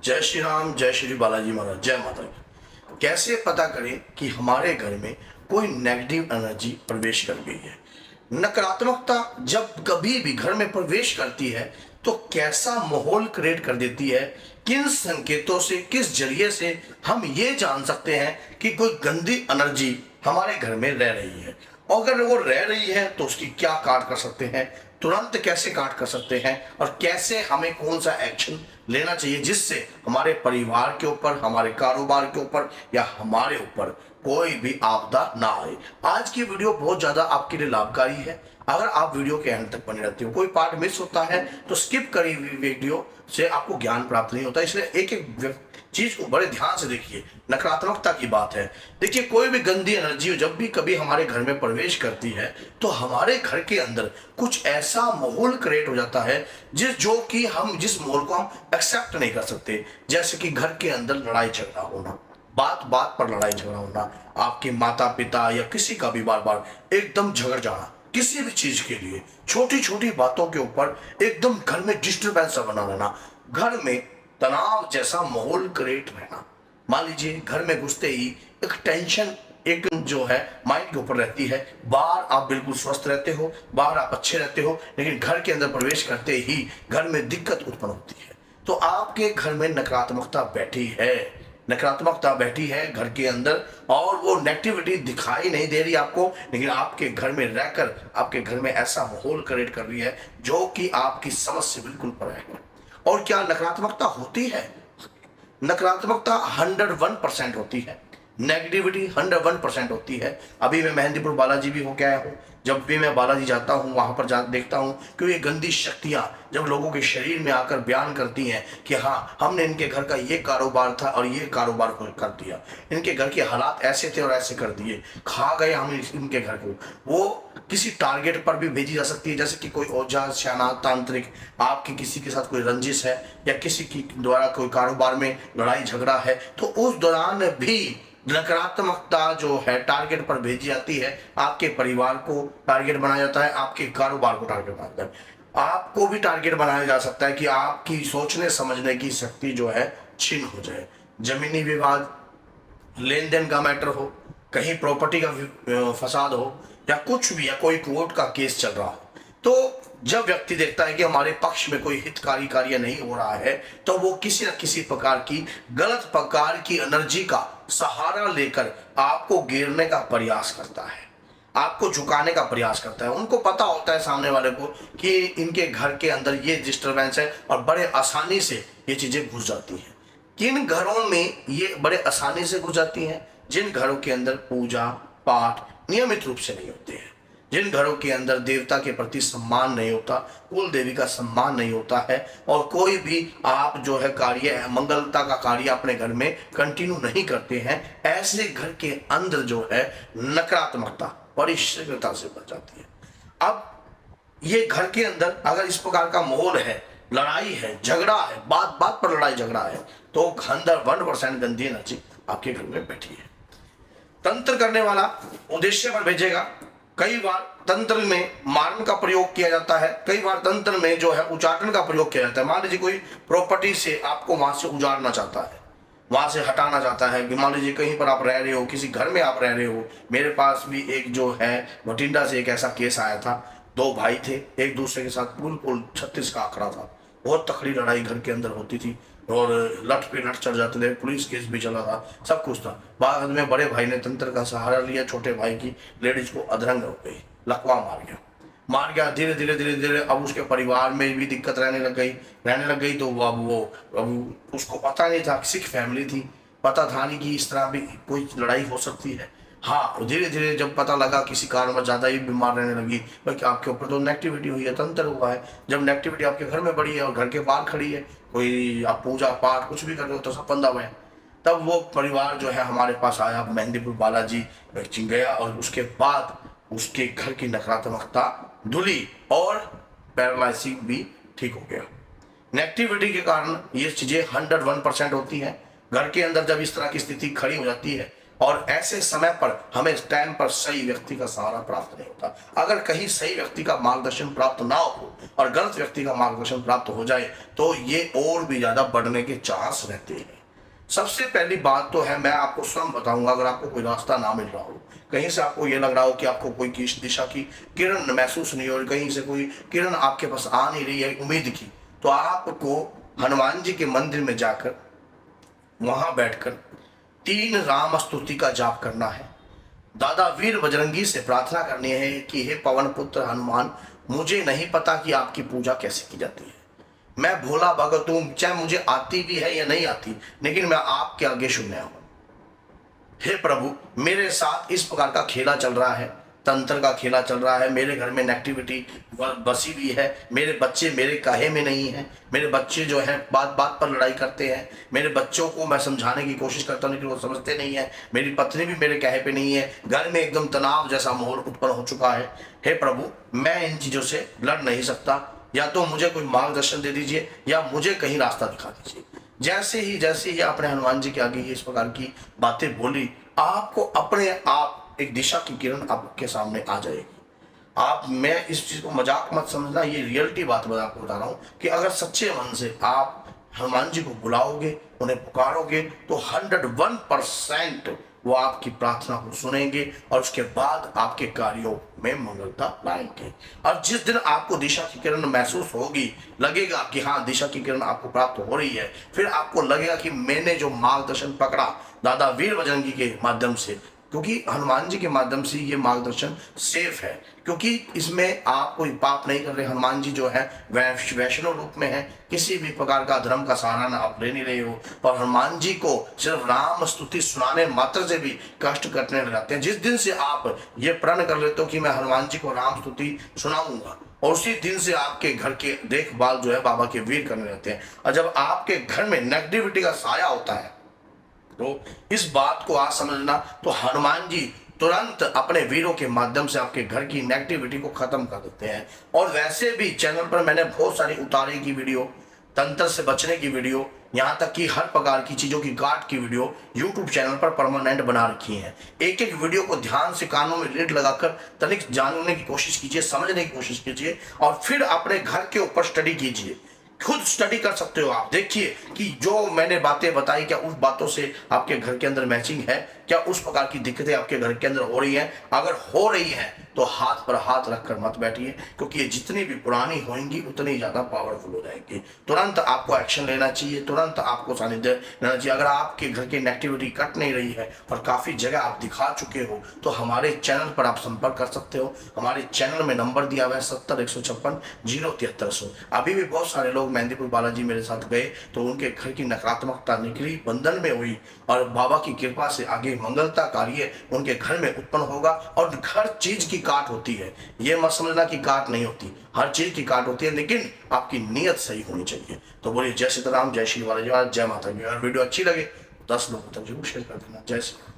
जय श्री राम, जय श्री बालाजी महाराज, जय माता की। कैसे पता करें कि हमारे घर में कोई नेगेटिव एनर्जी प्रवेश कर गई है? नकारात्मकता जब कभी भी घर में प्रवेश करती है तो कैसा माहौल क्रिएट कर देती है, किन संकेतों से, किस जरिए से हम ये जान सकते हैं कि कोई गंदी एनर्जी हमारे घर में रह रही है। और अगर वो रह रही है तो उसकी क्या काट कर सकते हैं, तुरंत कैसे काट कर सकते हैं, और कैसे हमें कौन सा एक्शन लेना चाहिए जिससे हमारे परिवार के ऊपर, हमारे कारोबार के ऊपर या हमारे ऊपर कोई भी आपदा ना आए। आज की वीडियो बहुत ज्यादा आपके लिए लाभकारी है। अगर आप वीडियो के अंत तक बने रहते हो, कोई पार्ट मिस होता है तो स्किप करी हुई वीडियो से आपको ज्ञान प्राप्त नहीं होता। इसलिए एक एक चीज को बड़े ध्यान से देखिए। नकारात्मकता की बात है। देखिए, कोई भी गंदी एनर्जी जब भी कभी हमारे घर में प्रवेश करती है तो हमारे घर के अंदर कुछ ऐसा माहौल क्रिएट हो जाता है जिस माहौल को हम एक्सेप्ट नहीं कर सकते। जैसे कि घर के अंदर लड़ाई झगड़ा होना, बात बात पर लड़ाई झगड़ा होना, आपके माता पिता या किसी का भी बार बार एकदम झगड़ जाना, किसी भी चीज के लिए छोटी छोटी बातों के ऊपर एकदम घर में डिस्टर्बेंस बना रहना, घर में तनाव जैसा माहौल क्रिएट रहना। मान लीजिए घर में घुसते ही एक टेंशन एक जो है माइंड के ऊपर रहती है। बाहर आप बिल्कुल स्वस्थ रहते हो, बाहर आप अच्छे रहते हो, लेकिन घर के अंदर प्रवेश करते ही घर में दिक्कत उत्पन्न होती है। तो आपके घर में नकारात्मकता बैठी है, नकारात्मकता बैठी है घर के अंदर, और वो नेगेटिविटी दिखाई नहीं दे रही आपको, लेकिन आपके घर में रहकर आपके घर में ऐसा माहौल क्रिएट कर रही है जो कि आपकी समझ से बिल्कुल परे है। और क्या नकारात्मकता होती है? नकारात्मकता 101% होती है, नेगेटिविटी 101% होती है। अभी मैं मेहंदीपुर बालाजी भी होके आया हूँ। जब भी मैं बालाजी जाता हूँ वहां पर देखता हूँ कि ये गंदी शक्तियां जब लोगों के शरीर में आकर बयान करती हैं कि हाँ, हमने इनके घर का ये कारोबार था और ये कारोबार को कर दिया, इनके घर के हालात ऐसे थे और ऐसे कर दिए, खा गए हम इनके घर को। वो किसी टारगेट पर भी भेजी जा सकती है, जैसे कि कोई औजार शाना तांत्रिक, आपकी किसी के साथ कोई रंजिश है या किसी की द्वारा कोई कारोबार में लड़ाई झगड़ा है, तो उस दौरान भी नकारात्मकता जो है टारगेट पर भेजी जाती है। आपके परिवार को टारगेट बनाया जाता है, आपके कारोबार को टारगेट बनाया जाता है, आपको भी टारगेट बनाया जा सकता है कि आपकी सोचने समझने की शक्ति जो है छीन हो जाए। जमीनी विवाद, लेन देन का मैटर हो, कहीं प्रॉपर्टी का फसाद हो, या कुछ भी, या कोई कोर्ट का केस चल रहा हो, तो जब व्यक्ति देखता है कि हमारे पक्ष में कोई हितकारी कार्य नहीं हो रहा है तो वो किसी न किसी प्रकार की गलत प्रकार की एनर्जी का सहारा लेकर आपको गिरने का प्रयास करता है, आपको झुकाने का प्रयास करता है। उनको पता होता है सामने वाले को कि इनके घर के अंदर ये डिस्टर्बेंस है और बड़े आसानी से ये चीजें घुस जाती हैं। किन घरों में ये बड़े आसानी से घुस जाती हैं? जिन घरों के अंदर पूजा पाठ नियमित रूप से नहीं होते हैं, जिन घरों के अंदर देवता के प्रति सम्मान नहीं होता, कुल देवी का सम्मान नहीं होता है, और कोई भी आप जो है कार्य, मंगलता का कार्य अपने घर में कंटिन्यू नहीं करते हैं, ऐसे घर के अंदर जो है नकारात्मकता बड़ी शीघ्रता से बढ़ जाती है। अब ये घर के अंदर अगर इस प्रकार का माहौल है, लड़ाई है, झगड़ा है, बात बात पर लड़ाई झगड़ा है, तो अंदर 1% गंदी एनर्जी आपके घर में बैठी है। तंत्र करने वाला उद्देश्य पर भेजेगा। कई बार तंत्र में मारण का प्रयोग किया जाता है, कई बार तंत्र में जो है उचाटन का प्रयोग किया जाता है। मान लीजिए कोई प्रॉपर्टी से आपको वहां से उजाड़ना चाहता है, वहां से हटाना चाहता है। कि मान लीजिए कहीं पर आप रह रहे हो, किसी घर में आप रह रहे हो। मेरे पास भी एक जो है भटिंडा से एक ऐसा केस आया था। दो भाई थे, एक दूसरे के साथ बिल्कुल 36 का आंकड़ा था, बहुत तकड़ी लड़ाई घर के अंदर होती थी और लठ पे लठ चढ़ जाते थे, पुलिस केस भी चला था, सब कुछ था। बाद में बड़े भाई ने तंत्र का सहारा लिया, छोटे भाई की लेडीज को अधरंग हो गई, लकवा मार गया। धीरे धीरे धीरे धीरे अब उसके परिवार में भी दिक्कत रहने लग गई। तो अब उसको पता नहीं था, सिख फैमिली थी, पता था नहीं कि इस तरह भी कोई लड़ाई हो सकती है। हाँ, धीरे धीरे जब पता लगा किसी कारण में ज्यादा ही बीमार रहने लगी, बल्कि आपके ऊपर तो नेगेटिविटी हुई है, तंत्र हुआ है। जब नेगेटिविटी आपके घर में बढ़ी है और घर के बाहर खड़ी है, कोई आप पूजा पाठ कुछ भी कर रहे हो तो सब बंदा हुआ है, तब वो परिवार जो है हमारे पास आया, मेहंदीपुर बालाजी गया, और उसके बाद उसके घर की नकारात्मकता धुली और पैरालिसिस भी ठीक हो गया। नेगेटिविटी के कारण ये चीजें 101% होती हैं। घर के अंदर जब इस तरह की स्थिति खड़ी हो जाती है और ऐसे समय पर हमें टाइम पर सही व्यक्ति का सहारा प्राप्त नहीं होता। अगर कहीं सही व्यक्ति का मार्गदर्शन प्राप्त ना हो और गलत व्यक्ति का मार्गदर्शन प्राप्त हो जाए तो ये और भी ज्यादा बढ़ने के चांस रहते हैं। सबसे पहली बात तो है, मैं आपको स्वयं बताऊंगा, अगर आपको कोई रास्ता ना मिल रहा हो, कहीं से आपको ये लग रहा हो कि आपको कोई दिशा की किरण महसूस नहीं हो रही, कहीं से कोई किरण आपके पास आ नहीं रही है उम्मीद की, तो आपको हनुमान जी के मंदिर में जाकर वहां बैठकर 3 राम स्तुति का जाप करना है। दादा वीर बजरंगी से प्रार्थना करनी है कि हे पवन पुत्र हनुमान, मुझे नहीं पता कि आपकी पूजा कैसे की जाती है, मैं भोला भगत हूं, चाहे मुझे आती भी है या नहीं आती, लेकिन मैं आपके आगे शून्य हूं। हे प्रभु, मेरे साथ इस प्रकार का खेला चल रहा है, तंत्र का खेला चल रहा है, मेरे घर में नेगेटिविटी बसी हुई है, मेरे बच्चे मेरे काहे में नहीं है, मेरे बच्चे जो है बात बात पर लड़ाई करते हैं, मेरे बच्चों को मैं समझाने की कोशिश करता हूँ लेकिन वो समझते नहीं है, मेरी पत्नी भी मेरे कहे पे नहीं है, घर में एकदम तनाव जैसा माहौल उत्पन्न हो चुका है। हे प्रभु, मैं इन चीज़ों से लड़ नहीं सकता, या तो मुझे कोई मार्गदर्शन दे दीजिए या मुझे कहीं रास्ता दिखा दीजिए। जैसे ही आपने हनुमान जी के आगे इस प्रकार की बातें बोली, आपको अपने आप एक दिशा की किरण आपके सामने आ जाएगी। आप, मैं इस चीज को मजाक मत समझना, ये रियलिटी बात मैं आपको बता रहा हूँ कि अगर सच्चे मन से आप हनुमान जी को बुलाओगे, उन्हें पुकारोगे, तो 101% वो आपकी प्रार्थना को सुनेंगे और उसके बाद आपके कार्यों में मंगलता लाएंगे। और जिस दिन आपको दिशा की किरण महसूस होगी, लगेगा कि हाँ दिशा की किरण आपको प्राप्त हो रही है, फिर आपको लगेगा कि मैंने जो मार्गदर्शन पकड़ा दादा वीर बजरंगी के माध्यम से, क्योंकि हनुमान जी के माध्यम से ये मार्गदर्शन सेफ है, क्योंकि इसमें आप कोई पाप नहीं कर रहे। हनुमान जी जो है वैष्णव रूप में है, किसी भी प्रकार का धर्म का सहारा ना आप ले नहीं रहे हो, और हनुमान जी को सिर्फ राम स्तुति सुनाने मात्र से भी कष्ट कटने लग जाते हैं। जिस दिन से आप ये प्रण कर लेते हो कि मैं हनुमान जी को राम स्तुति सुनाऊंगा, और उसी दिन से आपके घर के देखभाल जो है बाबा के वीर करने लगते हैं। और जब आपके घर में नेगेटिविटी का साया होता है तो इस बात को आज समझना, तो हनुमान जी तुरंत अपने वीरों के माध्यम से आपके घर की नेगेटिविटी को खत्म कर देते हैं। और वैसे भी चैनल पर मैंने बहुत सारी उतारे की वीडियो, तंत्र से बचने की वीडियो, यहाँ तक कि हर प्रकार की चीजों की गांठ की वीडियो यूट्यूब चैनल पर परमानेंट बना रखी है। एक एक वीडियो को ध्यान से कानों में लीड लगाकर तनिक जानने की कोशिश कीजिए, समझने की कोशिश कीजिए, और फिर अपने घर के ऊपर स्टडी कीजिए। खुद स्टडी कर सकते हो आप, देखिए कि जो मैंने बातें बताई क्या उस बातों से आपके घर के अंदर मैचिंग है, क्या उस प्रकार की दिक्कतें आपके घर के अंदर हो रही हैं। अगर हो रही है तो हाथ पर हाथ रखकर मत बैठिए, क्योंकि ये जितनी भी पुरानी होंगी उतनी ज्यादा पावरफुल हो जाएगी। तुरंत आपको एक्शन लेना चाहिए, तुरंत आपको सानिध्य लेना चाहिए। अगर आपके घर की नेगेटिविटी कट नहीं रही है और काफी जगह आप दिखा चुके हो तो हमारे चैनल पर आप संपर्क कर सकते हो। हमारे चैनल में नंबर दिया हुआ है 70-156-07300। अभी भी बहुत सारे लोग मेहंदीपुर बालाजी मेरे साथ गए तो उनके घर की नकारात्मकता निकली, बंधन में हुई, और बाबा की कृपा से आगे मंगलता कार्य उनके घर में उत्पन्न होगा। और हर चीज की काट होती है, ये मत समझना कि काट नहीं होती, हर चीज की काट होती है, लेकिन आपकी नीयत सही होनी चाहिए। तो बोलिए जय सीताराम, जय श्री बालाजी, जय माता दी। अगर वीडियो अच्छी लगे 10 लोगों तक जरूर शेयर कर देना। जय श्री